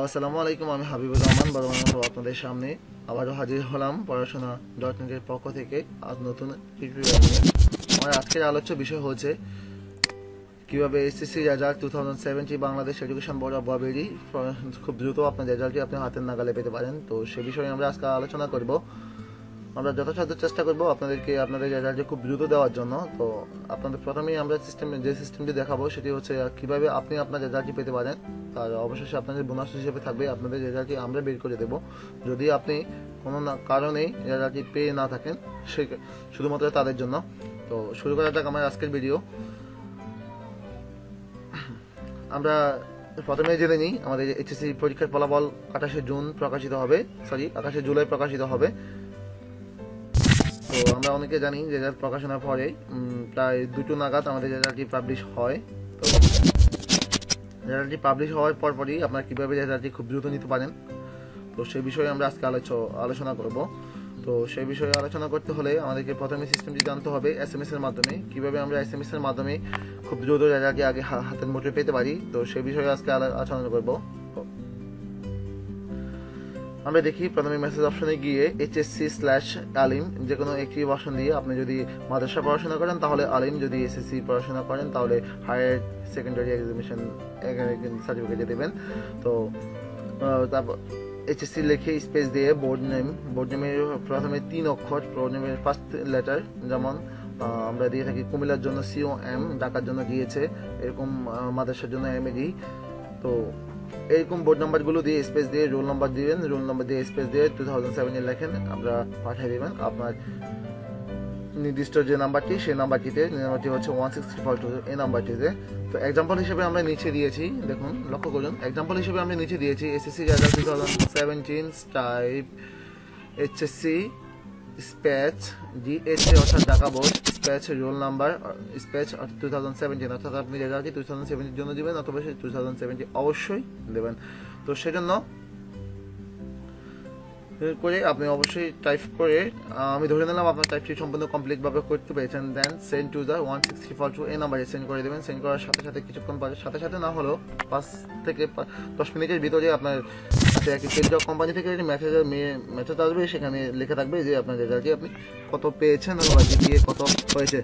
Hello আসসালামু আলাইকুম, আমি হাবিবুর রহমান বর্তমানে আপনাদের সামনে আবারও হাজির হলাম পড়াশোনা .net-এর পক্ষ থেকে আজ নতুন টিউটোরিয়াল নিয়ে। আমার আজকের আলোচ্য বিষয় হচ্ছে কিভাবে SSC result 2070 Bangladesh education board of ববেরি খুব দ্রুত আপনার রেজাল্টটি আপনি হাতের নাগালে পেতে পারেন। তো সে বিষয়ে আমরা আজকে আলোচনা করব। আমরা যথাসাধ্য চেষ্টা করব আপনাদেরকে আপনাদের রেজাল্টটি খুব দ্রুত দেওয়ার জন্য। তো আপনাদের প্রথমেই আমরা যে সিস্টেমটি দেখাবো সেটি হচ্ছে কিভাবে আপনি আপনার রেজাল্টটি পেতে পারেন। তার অবশেষে আপনাদের বোনাস হিসেবে থাকবে আপনাদের রেজাল্টটি আমরা বের করে দেব। যদি আপনি কোনো কারণেই রেজাল্টটি পেয়ে না থাকেন সে শুধুমাত্র তাদের জন্য। তো শুরু করা যাক আমার আজকের ভিডিও। আমরা প্রথমে জেনে নিই আমাদের এইচএসসি পরীক্ষার ফলাফল 28 জুলাই প্রকাশিত হবে। তো আমরা অনেকে জানি যে রেজাল্ট প্রকাশনার পরে প্রায় 2টো নাগাদ আমাদের রেজাল্টটি পাবলিশ হয়। তো রেজাল্টটি পাবলিশ হওয়ার পরই আপনারা কীভাবে রেজাল্টটি খুব দ্রুত নিতে পারেন, তো সেই বিষয়ে আমরা আজকে আলোচনা করব। তো সেই বিষয়ে আলোচনা করতে হলে আমাদেরকে প্রথমে সিস্টেমটি জানতে হবে SMS এর মাধ্যমে। কীভাবে আমরা SMS এর মাধ্যমে খুব দ্রুত রেজাল্টটি আগে হাতের মুঠোয় পেতে পারি, তো সেই বিষয়ে আজকে আলোচনা করব। আমরা দেখি প্রথমে মেসেজ অপশনে গিয়ে HSC/আলিম যে কোনো একটি অপশন দিয়ে আপনি যদি মাদ্রাসা পড়াশোনা করেন তাহলে আলিম, যদি SSC পড়াশোনা করেন তাহলে হায়ার সেকেন্ডারি এক্সামিনেশন সার্টিফিকেট দেবেন। তো তারপর HSC লিখে স্পেস দিয়ে বোর্ড নেমের প্রথমে 3 অক্ষর, বোর্ড নেমের ফার্স্ট লেটার, যেমন আমরা দিয়ে থাকি কুমিল্লার জন্য COM, ঢাকার জন্য দিয়েছে এরকম, মাদ্রাসার জন্য MAD। তো এরকম বোর্ড নাম্বারগুলো দিয়ে স্পেস দিয়ে রোল নাম্বার দিবেন, রোল নাম্বার দিয়ে স্পেস দিয়ে 2007 লেখেন, আমরা পাঠিয়ে দেবেন আপনার নির্দিষ্ট যে নাম্বারটি সেই নাম্বারটিতে। নাম্বারটি হচ্ছে 16342 এই নাম্বারটিতে। তো এক্সাম্পল হিসেবে আমরা নিচে দিয়েছি, দেখুন লক্ষ্য করুন, এক্সাম্পল হিসেবে আমরা নিচে দিয়েছি SSC result 2017 type HSC স্প্যাচ DHA অর্থাৎ ঢাকা বোর্ড, স্প্যাচ রোল নাম্বার, স্প্যাচ 2017 অর্থাৎ আপনি রেজাল্টটি 2017 জন্য দিবেন অথবা 2017 অবশ্যই দেবেন। তো সেজন্য করে আপনি অবশ্যই টাইপ করে, আমি ধরে নিলাম আপনার টাইপটি সম্পূর্ণ কমপ্লিটভাবে করতে পেরেছেন, দেন সেন্ড টু দ্য 16342 এই নাম্বারে সেন্ড করে দেবেন। সেন্ড করার সাথে সাথে কিছুক্ষণ পরে, সাথে না হলেও 5 থেকে 10 মিনিটের ভিতরে আপনার কাছে একটি টেলিটক কোম্পানি থেকে একটি মেসেজ আসবে, সেখানে লেখা থাকবে যে আপনার রেজাল্টটি আপনি কত পেয়েছেন অথবা জিপিএ কত হয়েছে।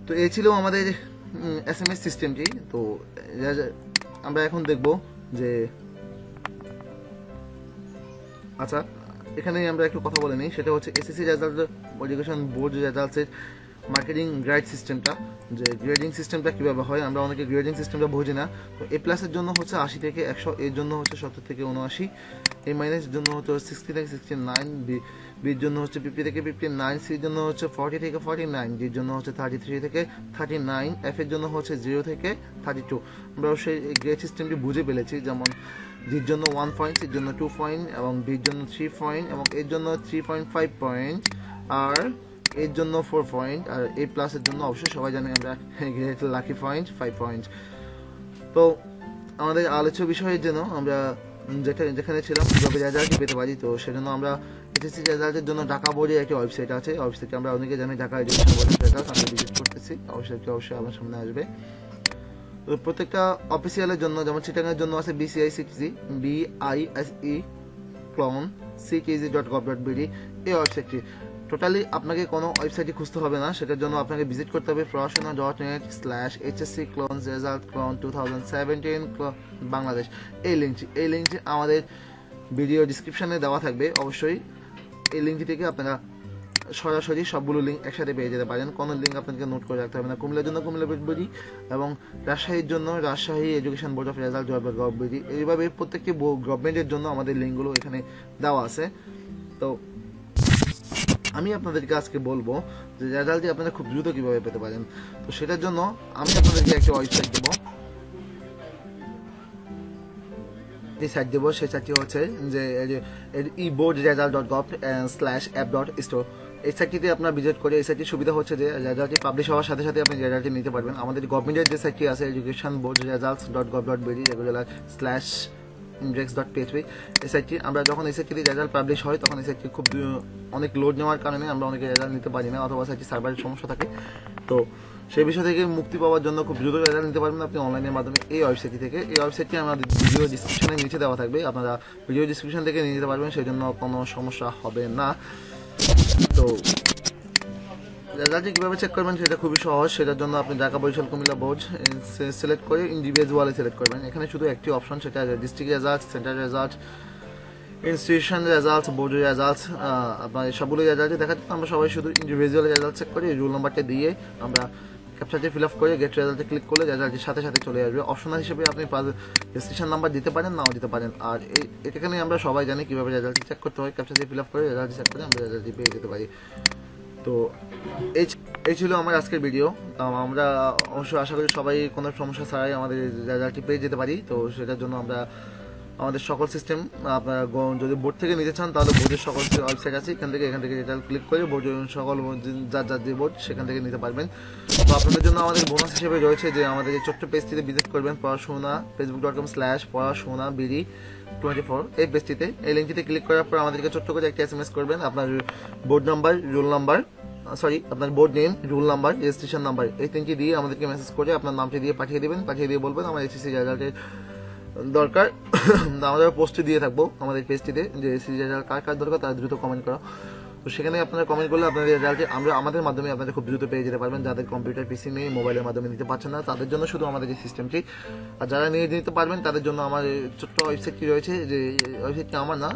তো এই ছিল আমাদের SMS সিস্টেমটি। তো আমরা এখন দেখব যে আচ্ছা এখানে আমরা একটু কথা বলে নিই, সেটা হচ্ছে এসএসসি রেজাল্ট এডুকেশন বোর্ড রেজাল্টের মার্কেটিং গ্রেড সিস্টেমটা, যে গ্রেডিং সিস্টেমটা কীভাবে হয়। আমরা অনেকে গ্রেডিং সিস্টেমটা বুঝি না। তো A+-এর জন্য হচ্ছে 80 থেকে 100, এর জন্য হচ্ছে 70 থেকে 79, A- জন্য হচ্ছে 60 থেকে 69, বির জন্য হচ্ছে 50 থেকে 59, সির জন্য হচ্ছে 40 থেকে 49, ডির জন্য হচ্ছে 33 থেকে 39, F-এর জন্য হচ্ছে 0 থেকে 32। আমরা অবশ্যই এই গ্রেড সিস্টেমটি বুঝে ফেলেছি, যেমন ডির জন্য 1 পয়েন্ট, সির জন্য 2 পয়েন্ট এবং বির জন্য 3 পয়েন্ট এবং এর জন্য 3.5 পয়েন্ট, আর এর জন্য 4 পয়েন্ট, আর A+-এর জন্য অবশ্যই সবাই জানি আমরা গ্রেড লাকি পয়েন্ট 5 পয়েন্ট। তো আমাদের আলোচ্য বিষয়ের জন্য আমরা যেখানে ছিলাম কীভাবে রেজাল্টটি পেতে পারি, তো সেজন্য আমরা এসএসসি রেজাল্টের জন্য ঢাকা বোর্ডের একটি ওয়েবসাইট আছে, ওয়েবসাইটে আমরা অনেকে জানি ঢাকা এডুকেশন বোর্ডের রেজাল্ট আমরা ভিজিট করতেছি, অবশ্যই আমার সামনে আসবে। তো প্রত্যেকটা অফিসিয়ালের জন্য, যেমন চিটাগাংয়ের জন্য আছে BCICTC ctc.gov.bd এই ওয়েবসাইটটি। টোটালি আপনাকে কোনো ওয়েবসাইটে খুঁজতে হবে না, সেটার জন্য আপনাকে ভিজিট করতে হবে purashona.net/HSC-result 2017 এই লিঙ্কটি আমাদের ভিডিও ডিসক্রিপশনে দেওয়া থাকবে। অবশ্যই এই লিঙ্কটি থেকে আপনারা সরাসরি সবগুলো লিঙ্ক একসাথে পেয়ে যেতে পারেন, কোনো লিঙ্ক আপনাকে নোট করে রাখতে হবে না। কুমিল্লার জন্য কুমিল্লা বডি এবং রাজশাহীর জন্য Rajshahi education board of result .gov.bd, এইভাবে প্রত্যেকটি গভর্নমেন্টের জন্য আমাদের লিঙ্কগুলো এখানে দেওয়া আছে। তো আমি আপনাদেরকে আজকে বলবো যে রেজাল্টটি আপনারা খুব দ্রুত কীভাবে পেতে পারেন। তো সেটার জন্য আমি আপনাদেরকে একটা ওয়েবসাইট দেবো, এই সাইট দেবো, সেই সাইটটি হচ্ছে যে eboardresult.gov/app.store। এই সাইটটিতে আপনার ভিজিট করে, এই সাইটটির সুবিধা হচ্ছে যে রেজাল্টটি পাবলিশ হওয়ার সাথে সাথে আপনি রেজাল্টটি নিতে পারবেন। আমাদের গভর্নমেন্টের যে সাইটটি আছে এডুকেশন বোর্ড রেজাল্টস.gov.bd /index.php, এই সাইটটি আমরা যখন এই সাইটটিতে রেজাল্ট পাবলিশ হয় তখন এই সাইটটি অনেক লোড নেওয়ার কারণে আমরা অনেকে রেজাল্ট নিতে পারি না, অথবা সাইটটি সার্ভারের সমস্যা থাকে। তো সেই বিষয় থেকে মুক্তি পাওয়ার জন্য খুব দ্রুত রেজাল্ট নিতে পারবেন আপনি অনলাইনের মাধ্যমে এই ওয়েবসাইটটি থেকে। এই ওয়েবসাইটটি আমাদের ভিডিও ডিসক্রিপশনের নিচে দেওয়া থাকবে, আপনারা ভিডিও ডিসক্রিপশন থেকে নিয়ে যেতে পারবেন, সেই জন্য কোনো সমস্যা হবে না। তো রেজাল্টটি কীভাবে চেক করবেন সেটা খুবই সহজ। সেটার জন্য আপনি ঢাকা, বরিশাল, কুমিল্লা বোর্ড সিলেক্ট করে ইন্ডিভিজুয়ালি সিলেক্ট করবেন। এখানে শুধু একটি অপশন, সেটা district result, centre result, institution result, board result, আপনার সবগুলো রেজাল্টই দেখাচ্ছে। আমরা সবাই শুধু ইন্ডিভিজুয়াল রেজাল্ট চেক করি। রোল নাম্বারটা দিয়ে আমরা ক্যাপচারটি ফিল আপ করে গেট রেজাল্টে ক্লিক করলে রেজাল্টের সাথে সাথে চলে আসবে। অপশনাল হিসেবে আপনি রেজিস্ট্রেশন নাম্বার দিতে পারেন, নাও দিতে পারেন। আর এখানে আমরা সবাই জানি কীভাবে রেজাল্টটি চেক করতে হয়। ক্যাপচারটি ফিল আপ করে রেজাল্টটি চেক করে আমরা রেজাল্টটি পেয়ে যেতে পারি। তো এই ছিল আমার আজকের ভিডিও। আমরা অবশ্যই আশা করি সবাই কোনো সমস্যা ছাড়াই আমাদের রেজাল্টটি পেয়ে যেতে পারি। তো সেটার জন্য আমরা আমাদের সকল সিস্টেম আপনারা যদি বোর্ড থেকে নিতে চান তাহলে বোর্ডের সকল ওয়েবসাইট আছে, এখান থেকে রেজাল্ট ক্লিক করে বোর্ডের সকল যার যে বোর্ড সেখান থেকে নিতে পারবেন। তো আপনাদের জন্য আমাদের বোনাস হিসেবে রয়েছে যে আমাদের এই ছোট্ট পেজটিতে ভিজিট করবেন, পড়াশোনা facebook.com/পড়াশোনা-BD24 এই পেজটিতে। এই লিঙ্কটিতে ক্লিক করার পর আমাদেরকে ছোট্ট করে একটা SMS করবেন, আপনার বোর্ড নাম্বার, রোল নাম্বার, আপনার board name, roll number, registration number, এই তিনটি দিয়ে আমাদেরকে মেসেজ করে আপনার নামটি দিয়ে পাঠিয়ে দেবেন। পাঠিয়ে দিয়ে বলবেন আমার এসএসসি রেজাল্টের দরকার। আমরা পোস্টে দিয়ে থাকবো আমাদের পেজটিতে যে এসএসসি রেজাল্ট কার দরকার তারা দ্রুত কমেন্ট করো। তো সেখানে আপনারা কমেন্ট করলে আপনাদের রেজাল্টে আমাদের মাধ্যমে আপনারা খুব দ্রুত পেয়ে যেতে পারবেন। যাদের কম্পিউটার পিসি নেই, মোবাইলের মাধ্যমে নিতে পারছেন না, তাদের জন্য শুধু আমাদের এই সিস্টেমটি। আর যারা নিয়ে নিতে পারবেন তাদের জন্য আমার ছোট্ট ওয়েবসাইটটি রয়েছে, যে ওয়েবসাইটটি আমার না,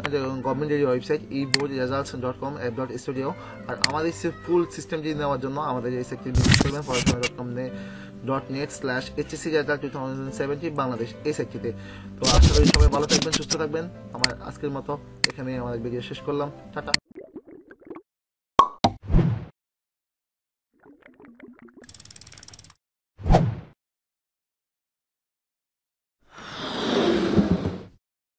গভর্নমেন্টের ওয়েবসাইট eboardresults.com app.studio। আর আমাদের ফুল সিস্টেমটি নেওয়ার জন্য আমাদের এই সাইটটি ভিজিট করবেন, পড়াশোনা.net/HSC-2017 বাংলাদেশ এই সাইটটিতে। তো আশা করি সবাই ভালো থাকবেন, সুস্থ থাকবেন। আমার আজকের মতো এখানে আমাদের ভিডিও শেষ করলাম। টাটা।